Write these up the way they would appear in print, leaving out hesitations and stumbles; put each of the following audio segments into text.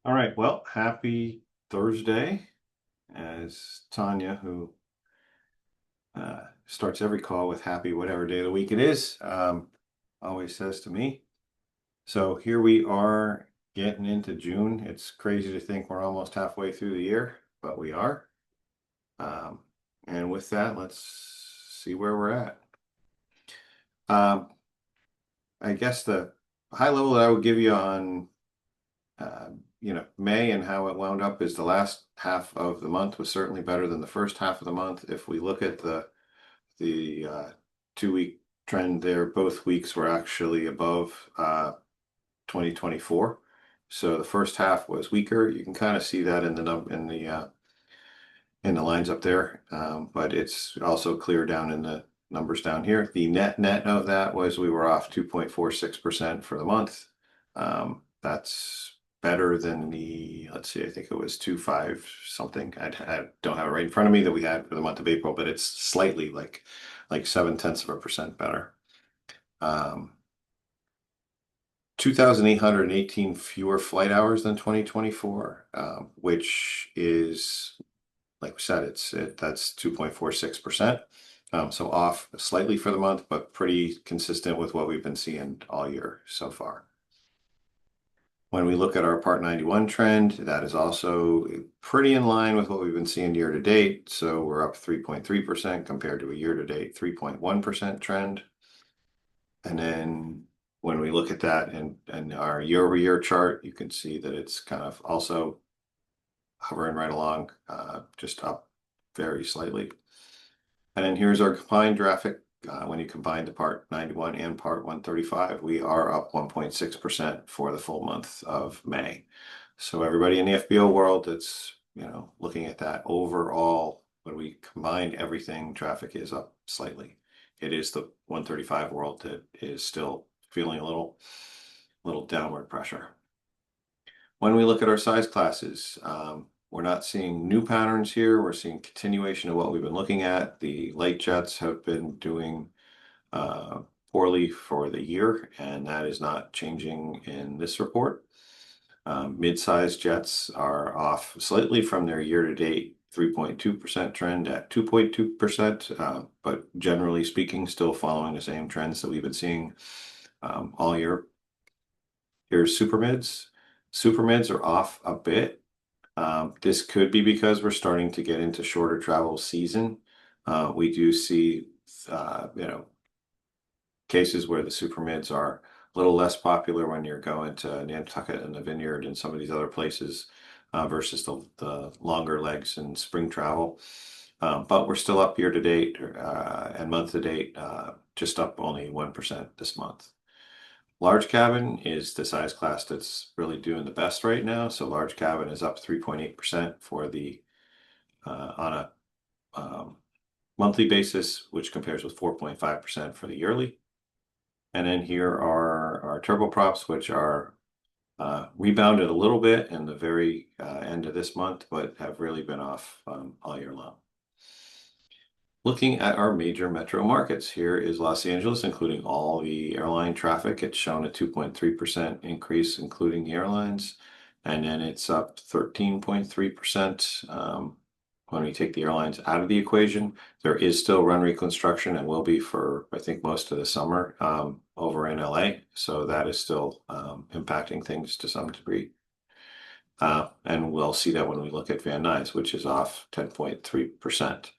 All right, well, happy Thursday, as Tanya, who starts every call with happy whatever day of the week it is, always says to me. So here we are getting into June. It's crazy to think we're almost halfway through the year, but we are. Um, and with that, let's see where we're at. Um, I guess the high level that I would give you on May and how it wound up is the last half of the month was certainly better than the first half of the month. If we look at the 2 week trend there, both weeks were actually above 2024. So the first half was weaker. You can kind of see that in the in the lines up there, but it's also clear down in the numbers down here. The net of that was we were off 2.46% for the month. That's better than the, let's see, I think it was 2.5 something. I don't have it right in front of me that we had for the month of April, but it's slightly like 0.7% better. 2,818 fewer flight hours than 2024, which is, like we said, that's 2.46%. So off slightly for the month, but pretty consistent with what we've been seeing all year so far. When we look at our Part 91 trend, that is also pretty in line with what we've been seeing year to date. So we're up 3.3% compared to a year to date 3.1% trend. And then when we look at that and our year over year chart, you can see that it's kind of also hovering right along, just up very slightly. And then here's our combined traffic. When you combine the Part 91 and Part 135, we are up 1.6% for the full month of May. So everybody in the FBO world that's, looking at that overall, when we combine everything, traffic is up slightly. It is the 135 world that is still feeling a little downward pressure. When we look at our size classes, we're not seeing new patterns here. We're seeing continuation of what we've been looking at. The light jets have been doing poorly for the year, and that is not changing in this report. Mid-sized jets are off slightly from their year-to-date 3.2% trend at 2.2%, but generally speaking, still following the same trends that we've been seeing all year. Here's super mids. Super mids are off a bit. This could be because we're starting to get into shorter travel season. We do see, cases where the super mids are a little less popular when you're going to Nantucket and the Vineyard and some of these other places versus the longer legs and spring travel. But we're still up year to date and month to date, just up only 1% this month. Large cabin is the size class that's really doing the best right now. So large cabin is up 3.8% for the on a monthly basis, which compares with 4.5% for the yearly. And then here are our turboprops, which are rebounded a little bit in the very end of this month, but have really been off all year long. Looking at our major metro markets, here is Los Angeles, including all the airline traffic. It's shown a 2.3% increase, including the airlines, and then it's up 13.3%. When we take the airlines out of the equation, there is still runway construction and will be for, I think, most of the summer over in LA. So that is still impacting things to some degree. And we'll see that when we look at Van Nuys, which is off 10.3%.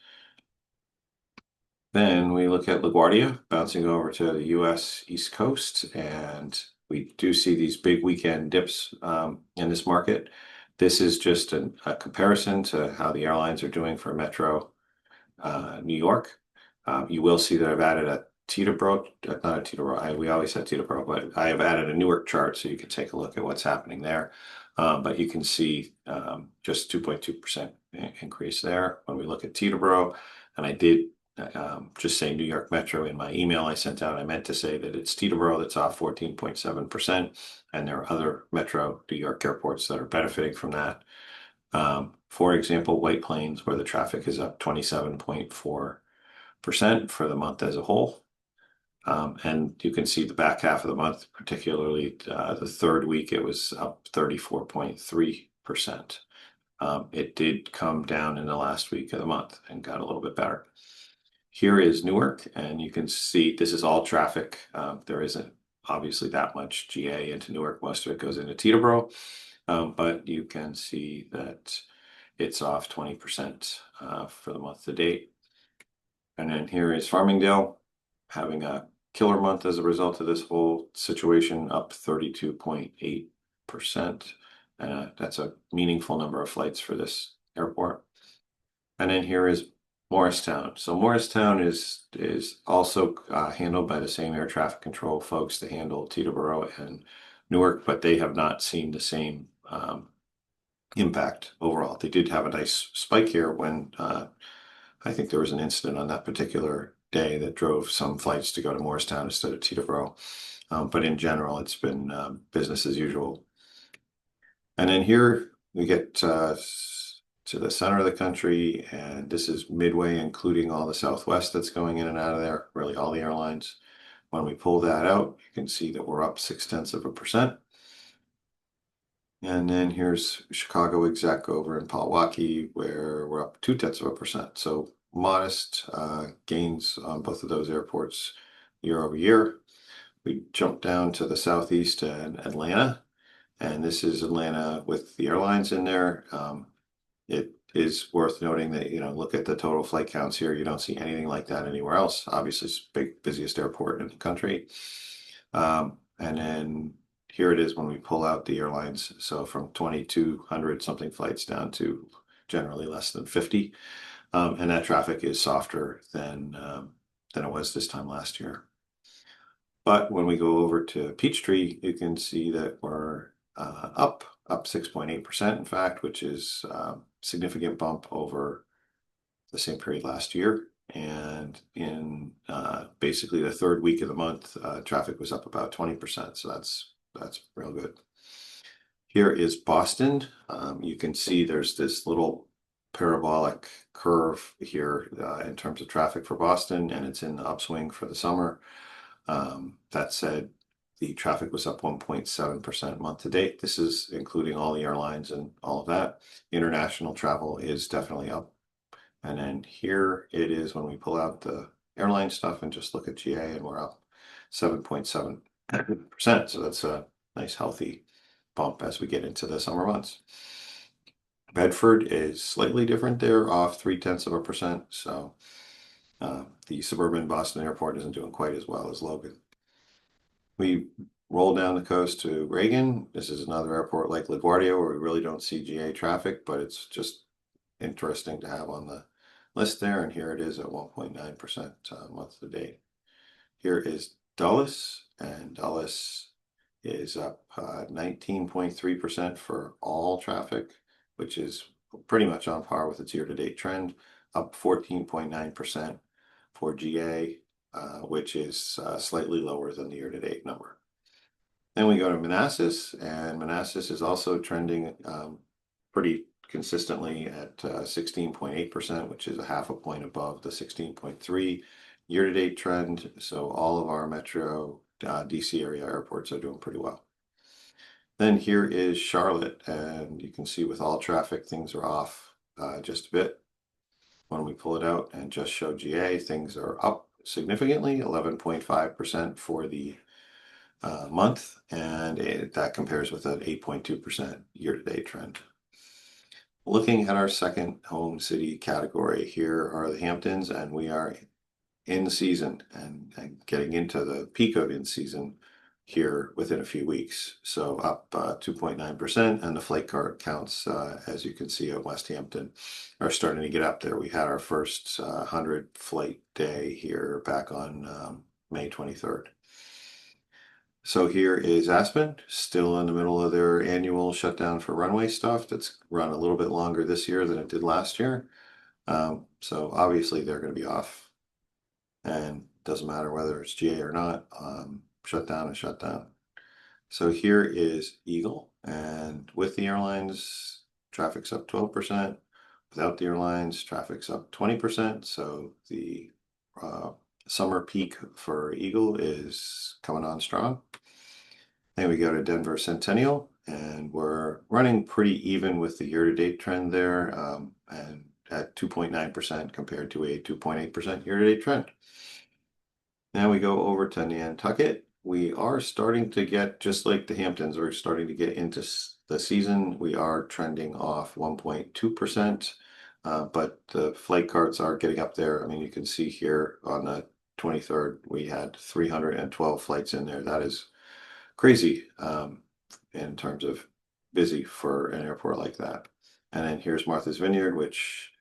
Then we look at LaGuardia bouncing over to the US East Coast, and we do see these big weekend dips in this market. This is just a comparison to how the airlines are doing for Metro New York. You will see that I've added a Teterboro, not a Teterboro, we always had Teterboro, but I have added a Newark chart so you can take a look at what's happening there. But you can see just 2.2% increase there when we look at Teterboro. And I did just say New York Metro in my email I sent out. I meant to say that it's Teterboro that's off 14.7%, and there are other Metro New York airports that are benefiting from that. For example, White Plains, where the traffic is up 27.4% for the month as a whole. And you can see the back half of the month, particularly the third week, it was up 34.3%. It did come down in the last week of the month and got a little bit better. Here is Newark, and you can see this is all traffic. There isn't obviously that much GA into Newark. Most of it goes into Teterboro, but you can see that it's off 20% for the month to date. And then here is Farmingdale having a killer month as a result of this whole situation, up 32.8%. That's a meaningful number of flights for this airport. And then here is Morristown. So Morristown is also handled by the same air traffic control folks that handle Teterboro and Newark, but they have not seen the same impact overall. They did have a nice spike here when I think there was an incident on that particular day that drove some flights to go to Morristown instead of Teterboro. But in general, it's been business as usual. And then here we get to the center of the country, and this is Midway, including all the Southwest that's going in and out of there, really all the airlines. When we pull that out, you can see that we're up 0.6%. And then here's Chicago exec over in Palwaukee, where we're up 0.2%. So modest gains on both of those airports year over year. We jump down to the southeast and Atlanta, and this is Atlanta with the airlines in there. It is worth noting that, look at the total flight counts here. You don't see anything like that anywhere else. Obviously, it's the busiest airport in the country. And then here it is when we pull out the airlines. So from 2,200 something flights down to generally less than 50. And that traffic is softer than it was this time last year. But when we go over to Peachtree, you can see that we're up 6.8%, in fact, which is a significant bump over the same period last year. And in basically the third week of the month, traffic was up about 20%. So that's real good. Here is Boston. You can see there's this little parabolic curve here in terms of traffic for Boston, and it's in the upswing for the summer. That said, the traffic was up 1.7% month to date. This is including all the airlines and all of that. International travel is definitely up. And then here it is when we pull out the airline stuff and just look at GA, and we're up 7.7%. So that's a nice healthy bump as we get into the summer months. Bedford is slightly different there, off 0.3%. So the suburban Boston airport isn't doing quite as well as Logan. We roll down the coast to Reagan. This is another airport like LaGuardia where we really don't see GA traffic, but it's just interesting to have on the list there. And here it is at 1.9% month to date. Here is Dulles, and Dulles is up 19.3% for all traffic, which is pretty much on par with its year-to-date trend, up 14.9% for GA, which is slightly lower than the year-to-date number. Then we go to Manassas, and Manassas is also trending pretty consistently at 16.8%, which is a half a point above the 16.3 year-to-date trend. So all of our metro DC area airports are doing pretty well. Then here is Charlotte, and you can see with all traffic, things are off just a bit. When we pull it out and just show GA, things are up significantly, 11.5% for the month, and that compares with an 8.2% year-to-date trend. Looking at our second home city category, here are the Hamptons, and we are in the season and getting into the peak of in season here within a few weeks. So up 2.9%, and the flight card counts, as you can see at West Hampton, are starting to get up there. We had our first 100 flight day here back on May 23rd. So here is Aspen, still in the middle of their annual shutdown for runway stuff. That's run a little bit longer this year than it did last year. So obviously they're going to be off, and doesn't matter whether it's GA or not. Shutdown is shutdown. So here is Eagle, and with the airlines, traffic's up 12%. Without the airlines, traffic's up 20%. So the summer peak for Eagle is coming on strong. Then we go to Denver Centennial, and we're running pretty even with the year-to-date trend there, and at 2.9% compared to a 2.8% year-to-date trend. Now we go over to Nantucket. We are starting to get, just like the Hamptons, we're starting to get into the season. We are trending off 1.2%, but the flight carts are getting up there. I mean, you can see here on the 23rd, we had 312 flights in there. That is crazy in terms of busy for an airport like that. And then here's Martha's Vineyard, which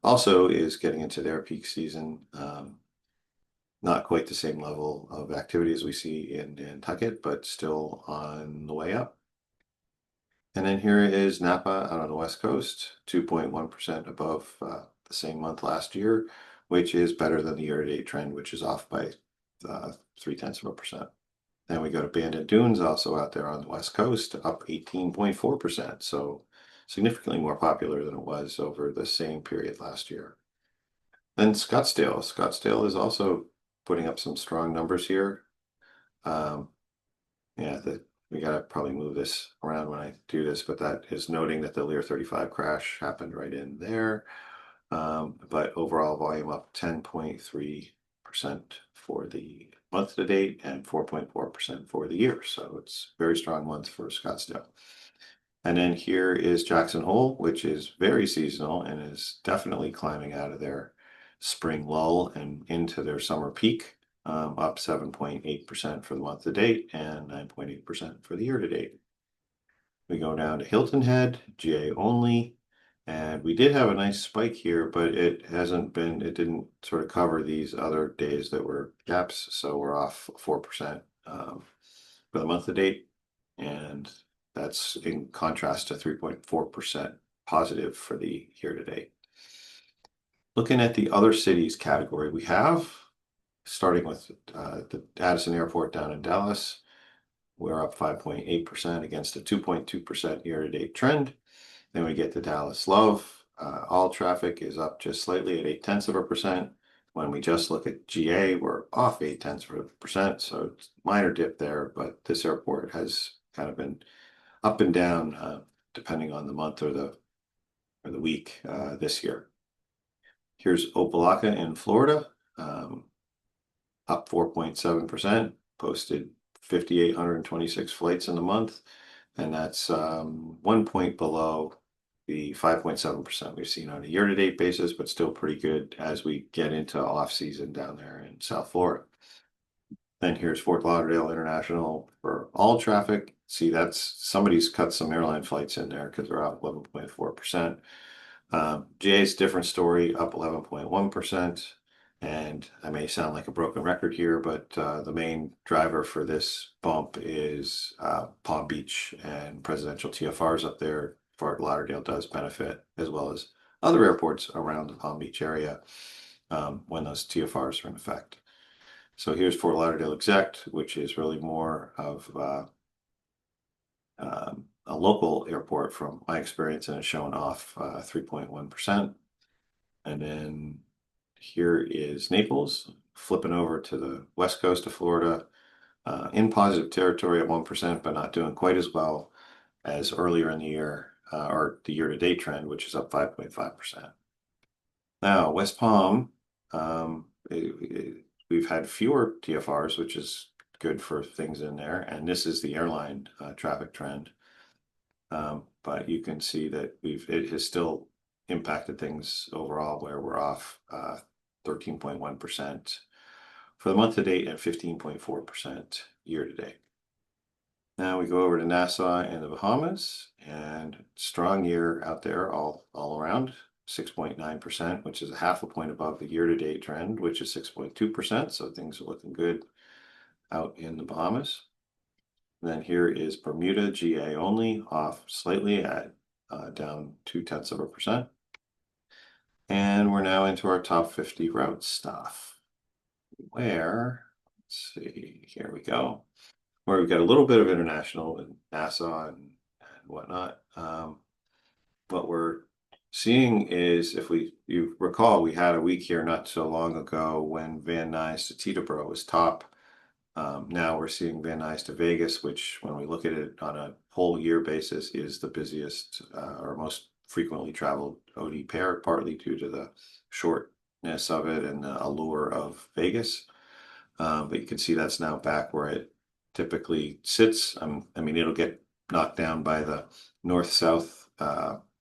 also is getting into their peak season. Not quite the same level of activity as we see in Nantucket, but still on the way up. And then here is Napa out on the West Coast, 2.1% above the same month last year, which is better than the year-to-date trend, which is off by 0.3%. Then we go to Banded Dunes, also out there on the West Coast, up 18.4%. So significantly more popular than it was over the same period last year. Then Scottsdale. Scottsdale is also putting up some strong numbers here. Yeah, we gotta probably move this around when I do this, but that is noting that the Lear 35 crash happened right in there. But overall volume up 10.3% for the month to date and 4.4% for the year. So it's a very strong month for Scottsdale. And then here is Jackson Hole, which is very seasonal and is definitely climbing out of their spring lull and into their summer peak, up 7.8% for the month to date and 9.8% for the year to date. We go down to Hilton Head, GA only. And we did have a nice spike here, but it didn't sort of cover these other days that were gaps. So we're off 4% for the month to date. And that's in contrast to 3.4% positive for the year to date. Looking at the other cities category, we have, starting with the Addison Airport down in Dallas, we're up 5.8% against a 2.2% year-to-date trend. Then we get to Dallas Love. All traffic is up just slightly at 0.8%. When we just look at GA, we're off 0.8%. So it's a minor dip there, but this airport has kind of been up and down depending on the month or the week this year. Here's Opelika in Florida, up 4.7%, posted 5,826 flights in the month, and that's 1 point below the 5.7% we've seen on a year-to-date basis, but still pretty good as we get into off-season down there in South Florida. Then here's Fort Lauderdale International for all traffic. See, somebody's cut some airline flights in there because they're up 11.4%. GA's different story, up 11.1%. And I may sound like a broken record here, but the main driver for this bump is Palm Beach and presidential TFRs up there. Fort Lauderdale does benefit, as well as other airports around the Palm Beach area when those TFRs are in effect. So here's Fort Lauderdale Exec, which is really more of a local airport from my experience, and it's showing off 3.1%. And then here is Naples, flipping over to the west coast of Florida, in positive territory at 1%, but not doing quite as well as earlier in the year, or the year-to-date trend, which is up 5.5%. Now, West Palm, we've had fewer TFRs, which is good for things in there, and this is the airline traffic trend. But you can see that it has still impacted things overall, where we're off 13.1% for the month to date and 15.4% year to date. Now we go over to Nassau and the Bahamas, and strong year out there all around, 6.9%, which is a 0.5 point above the year-to-date trend, which is 6.2%. So things are looking good out in the Bahamas. And then here is Bermuda, GA only, off slightly at down 0.2%. And we're now into our top 50 route stuff, where, let's see, here we go, where we've got a little bit of international in Nassau and whatnot. But we're seeing is if you recall, we had a week here not so long ago when Van Nuys to Teterboro was top. Now we're seeing Van Nuys to Vegas, which when we look at it on a whole year basis is the busiest or most frequently traveled OD pair, partly due to the shortness of it and the allure of Vegas. But you can see that's now back where it typically sits. I mean, it'll get knocked down by the north-south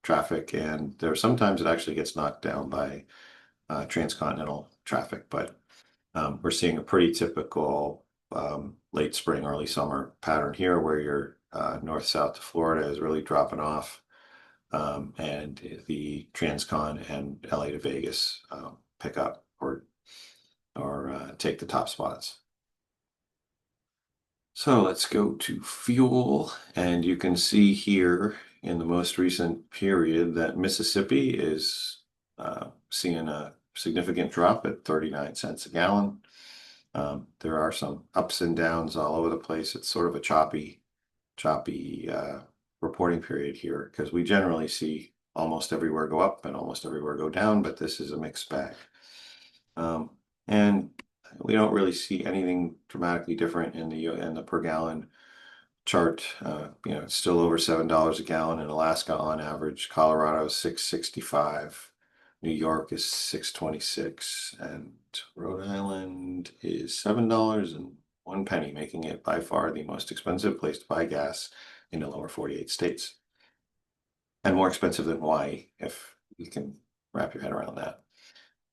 traffic, and there sometimes it actually gets knocked down by transcontinental traffic. But we're seeing a pretty typical late spring, early summer pattern here, where your north-south to Florida is really dropping off, and the transcon and LA to Vegas pick up or take the top spots. So let's go to fuel, and you can see here in the most recent period that Mississippi is seeing a significant drop at 39 cents a gallon. There are some ups and downs all over the place. It's sort of a choppy reporting period here because we generally see almost everywhere go up and almost everywhere go down, but this is a mixed bag. And we don't really see anything dramatically different in the per gallon chart. It's still over $7 a gallon in Alaska on average. Colorado is 6.65. New York is 6.26, and Rhode Island is $7.01, making it by far the most expensive place to buy gas in the lower 48 states. And more expensive than Hawaii, if you can wrap your head around that.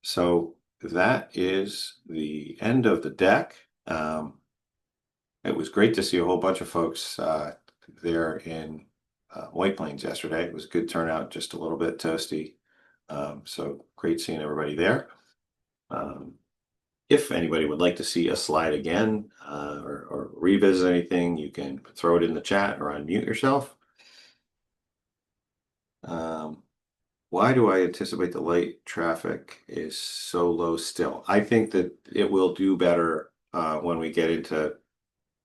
So that is the end of the deck. It was great to see a whole bunch of folks there in White Plains yesterday. It was a good turnout, just a little bit toasty. So great seeing everybody there. If anybody would like to see a slide again or revisit anything, you can throw it in the chat or unmute yourself. Why do I anticipate the light traffic is so low still? I think that it will do better when we get into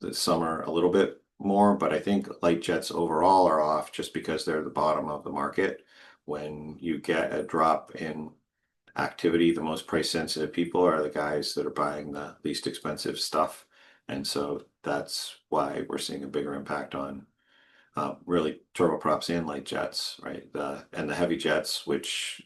the summer a little bit more, but I think light jets overall are off just because they're the bottom of the market. When you get a drop in activity, the most price sensitive people are the guys that are buying the least expensive stuff. And so that's why we're seeing a bigger impact on really turboprops and light jets, right? And the heavy jets, which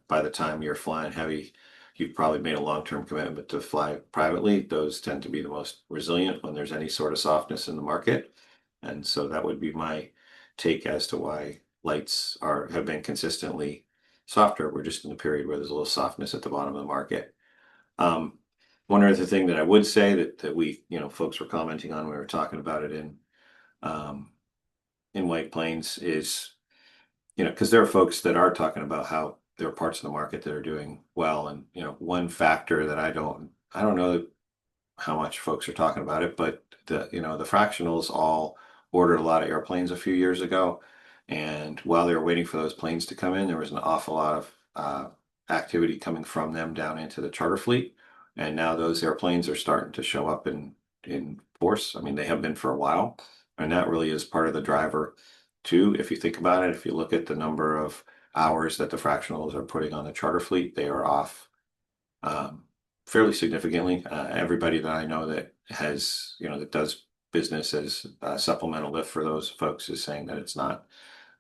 by the time you're flying heavy, you've probably made a long-term commitment to fly privately. Those tend to be the most resilient when there's any sort of softness in the market. And so that would be my take as to why lights have been consistently softer. We're just in a period where there's a little softness at the bottom of the market. One other thing that I would say that we, folks were commenting on, we were talking about it in White Plains is, because there are folks that are talking about how there are parts of the market that are doing well. And, one factor that I don't know how much folks are talking about it, but the fractionals all ordered a lot of airplanes a few years ago. And while they were waiting for those planes to come in, there was an awful lot of activity coming from them down into the charter fleet. And now those airplanes are starting to show up in force. I mean, they have been for a while. And that really is part of the driver too. If you think about it, if you look at the number of hours that the fractionals are putting on the charter fleet, they are off fairly significantly. Everybody that I know that has, that does business as supplemental lift for those folks is saying that it's not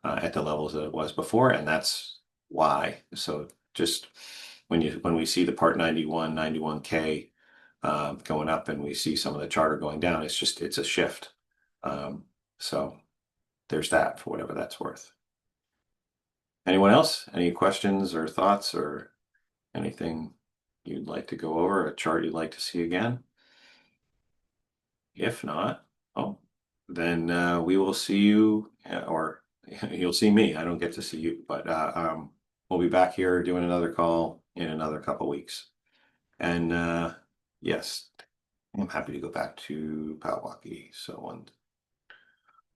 at the levels that it was before, and that's why. So just when we see the Part 91K going up, and we see some of the charter going down, it's a shift. So there's that for whatever that's worth. Anyone else? Any questions or thoughts or anything you'd like to go over, a chart you'd like to see again? If not, then we will see you, or you'll see me. I don't get to see you, but we'll be back here doing another call in another couple weeks. And yes, I'm happy to go back to Powawaki. So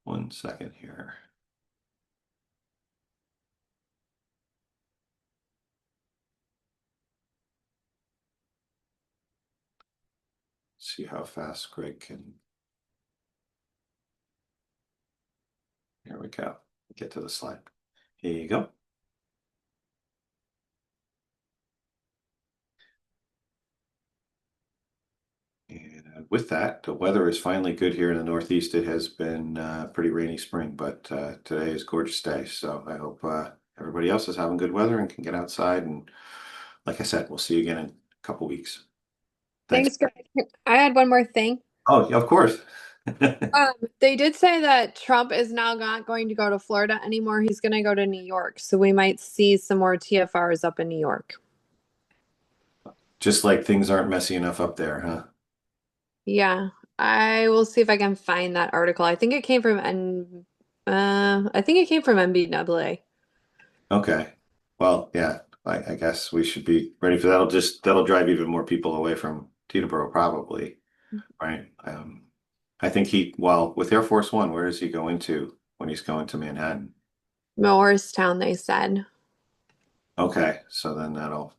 one second here. See how fast Greg can. Here we go. Get to the slide. Here you go. with that, the weather is finally good here in the Northeast. It has been pretty rainy spring, but today is a gorgeous day. So I hope everybody else is having good weather and can get outside. And like I said, we'll see you again in a couple weeks. Thanks. Thanks, Greg. I had one more thing. Oh, yeah, of course. They did say that Trump is now not going to go to Florida anymore. He's going to go to New York. So we might see some more TFRs up in New York. Just like things aren't messy enough up there, huh? Yeah, I will see if I can find that article. I think it came from NBAA. Okay. Well, yeah, I guess we should be ready for that. That'll drive even more people away from Teterboro, probably, right? I think well, with Air Force One, where does he go into when he's going to Manhattan? Morristown, they said. Okay, so then that'll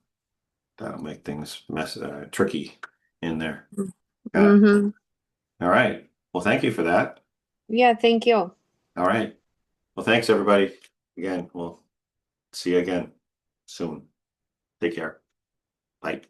make things tricky in there. Got it. Mm-hmm. All right. Well, thank you for that. Yeah, thank you. All right. Well, thanks everybody. Again, we'll see you again soon. Take care. Bye.